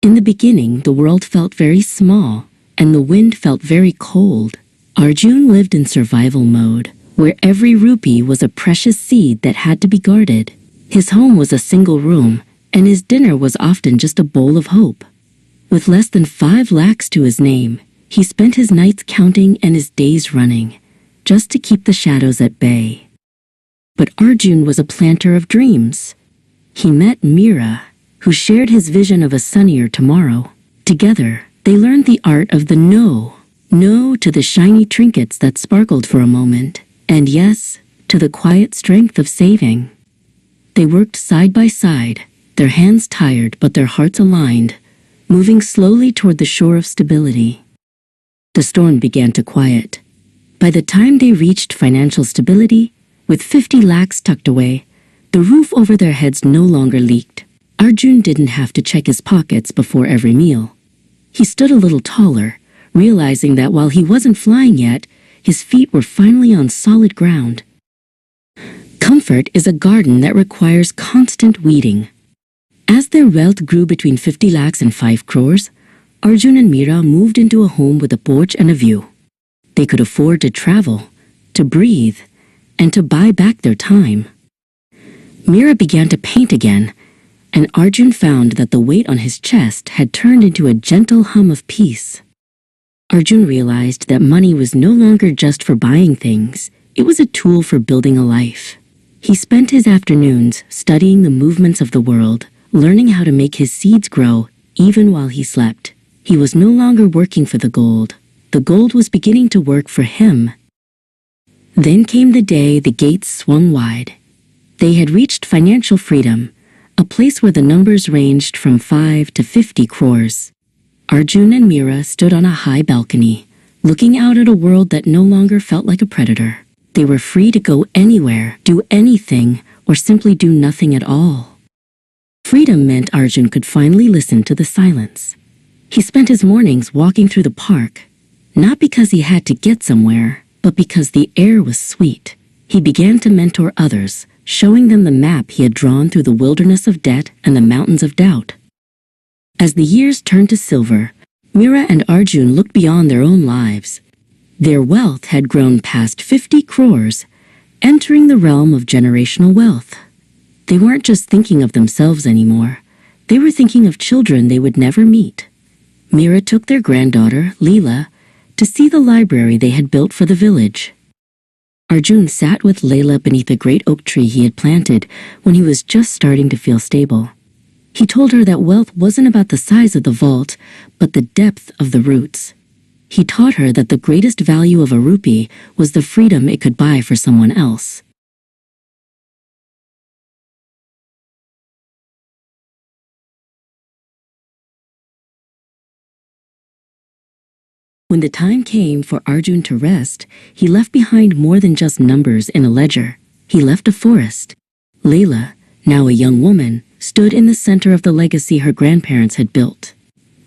In the beginning, the world felt very small, and the wind felt very cold. Arjun lived in survival mode, where every rupee was a precious seed that had to be guarded. His home was a single room, and his dinner was often just a bowl of hope. With less than 5 lakhs to his name, he spent his nights counting and his days running, just to keep the shadows at bay. But Arjun was a planter of dreams. He met Meera, who shared his vision of a sunnier tomorrow. Together, they learned the art of the no. No to the shiny trinkets that sparkled for a moment, and yes, to the quiet strength of saving. They worked side by side, their hands tired but their hearts aligned, moving slowly toward the shore of stability. The storm began to quiet. By the time they reached financial stability, with 50 lakhs tucked away, the roof over their heads no longer leaked. Arjun didn't have to check his pockets before every meal. He stood a little taller, realizing that while he wasn't flying yet, his feet were finally on solid ground. Comfort is a garden that requires constant weeding. As their wealth grew between 50 lakhs and 5 crores, Arjun and Meera moved into a home with a porch and a view. They could afford to travel, to breathe, and to buy back their time. Meera began to paint again, and Arjun found that the weight on his chest had turned into a gentle hum of peace. Arjun realized that money was no longer just for buying things, it was a tool for building a life. He spent his afternoons studying the movements of the world, learning how to make his seeds grow even while he slept. He was no longer working for the gold. The gold was beginning to work for him. Then came the day the gates swung wide. They had reached financial freedom, a place where the numbers ranged from 5 to 50 crores. Arjun and Meera stood on a high balcony, looking out at a world that no longer felt like a predator. They were free to go anywhere, do anything, or simply do nothing at all. Freedom meant Arjun could finally listen to the silence. He spent his mornings walking through the park, not because he had to get somewhere, but because the air was sweet. He began to mentor others, showing them the map he had drawn through the wilderness of debt and the mountains of doubt. As the years turned to silver, Meera and Arjun looked beyond their own lives. Their wealth had grown past 50 crores, entering the realm of generational wealth. They weren't just thinking of themselves anymore. They were thinking of children they would never meet. Meera took their granddaughter, Leela, to see the library they had built for the village. Arjun sat with Leela beneath a great oak tree he had planted when he was just starting to feel stable. He told her that wealth wasn't about the size of the vault, but the depth of the roots. He taught her that the greatest value of a rupee was the freedom it could buy for someone else. When the time came for Arjun to rest, he left behind more than just numbers in a ledger. He left a forest. Leela, now a young woman, stood in the center of the legacy her grandparents had built.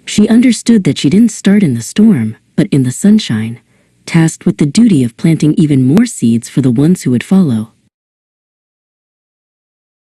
She understood that she didn't start in the storm, but in the sunshine, tasked with the duty of planting even more seeds for the ones who would follow.